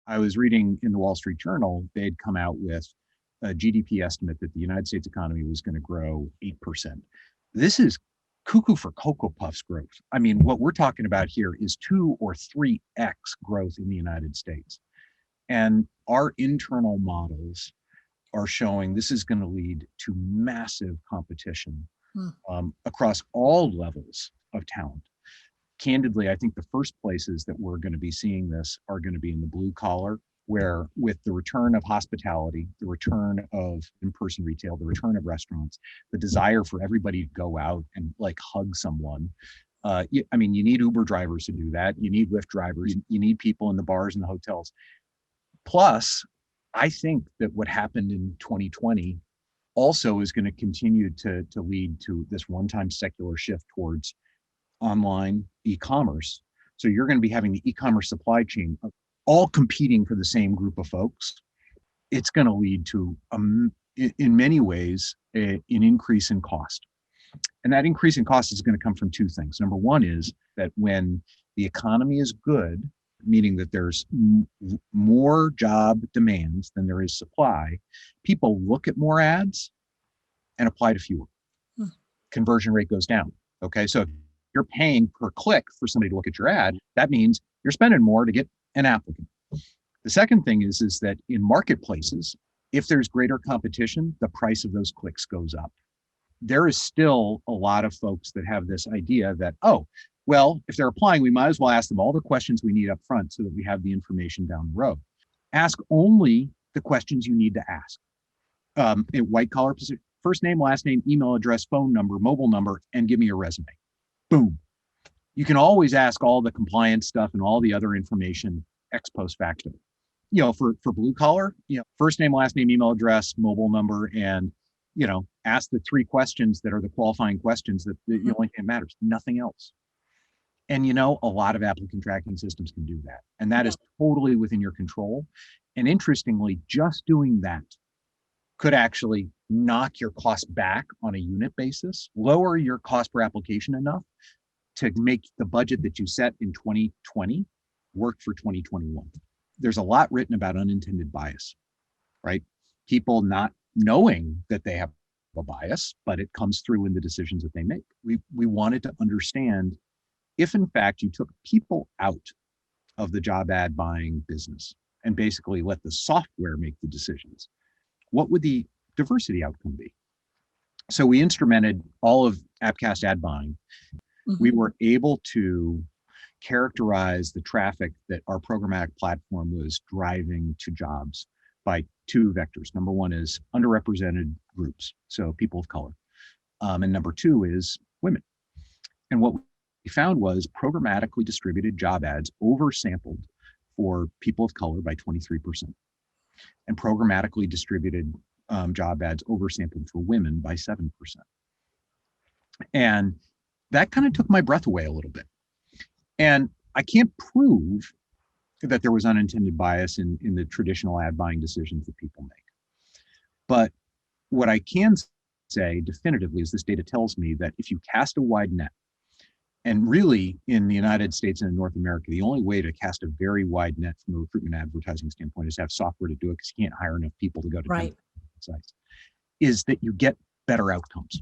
I was reading in the Wall Street Journal, they'd come out with a GDP estimate that the United States economy was going to grow 8%. This is cuckoo for Cocoa Puffs growth. I mean, what we're talking about here is 2 or 3x growth in the United States. And our internal models are showing this is going to lead to massive competition across all levels of talent. Candidly, I think the first places that we're going to be seeing this are going to be in the blue collar, where with the return of hospitality, the return of in-person retail, the return of restaurants, the desire for everybody to go out and like hug someone. I mean, you need Uber drivers to do that. You need Lyft drivers. You need people in the bars and the hotels. Plus, I think that what happened in 2020 also is going to continue to lead to this one-time secular shift towards online e-commerce. So you're going to be having the e-commerce supply chain all competing for the same group of folks. It's going to lead to, in many ways, an increase in cost. And that increase in cost is going to come from two things. Number one is that when the economy is good, meaning that there's more job demands than there is supply, people look at more ads and apply to fewer. Conversion rate goes down. Okay, so if you're paying per click for somebody to look at your ad, that means you're spending more to get an applicant. The second thing is that in marketplaces, if there's greater competition, the price of those clicks goes up. There is still a lot of folks that have this idea that, oh, well, if they're applying, we might as well ask them all the questions we need up front so that we have the information down the road. Ask only the questions you need to ask. In white collar position, first name, last name, email address, phone number, mobile number, and give me your resume. Boom. You can always ask all the compliance stuff and all the other information ex post facto. For blue collar, first name, last name, email address, mobile number, and ask the 3 questions that are the qualifying questions that the only thing that matters, nothing else. And a lot of applicant tracking systems can do that. And that is totally within your control. And interestingly, just doing that could actually knock your cost back on a unit basis, lower your cost per application enough to make the budget that you set in 2020 work for 2021. There's a lot written about unintended bias, right? People not knowing that they have a bias, but it comes through in the decisions that they make. We wanted to understand if in fact you took people out of the job ad buying business and basically let the software make the decisions, what would the diversity outcome be? So we instrumented all of Appcast ad buying. We were able to characterize the traffic that our programmatic platform was driving to jobs by 2 vectors. Number one is underrepresented groups, so people of color. And number 2 is women. And what we found was programmatically distributed job ads oversampled for people of color by 23%. And programmatically distributed job ads oversampled for women by 7%. And that kind of took my breath away a little bit. And I can't prove that there was unintended bias in the traditional ad buying decisions that people make. But what I can say definitively is this data tells me that if you cast a wide net, and really in the United States and in North America, the only way to cast a very wide net from a recruitment advertising standpoint is to have software to do it because you can't hire enough people to go to right. sites, is that you get better outcomes.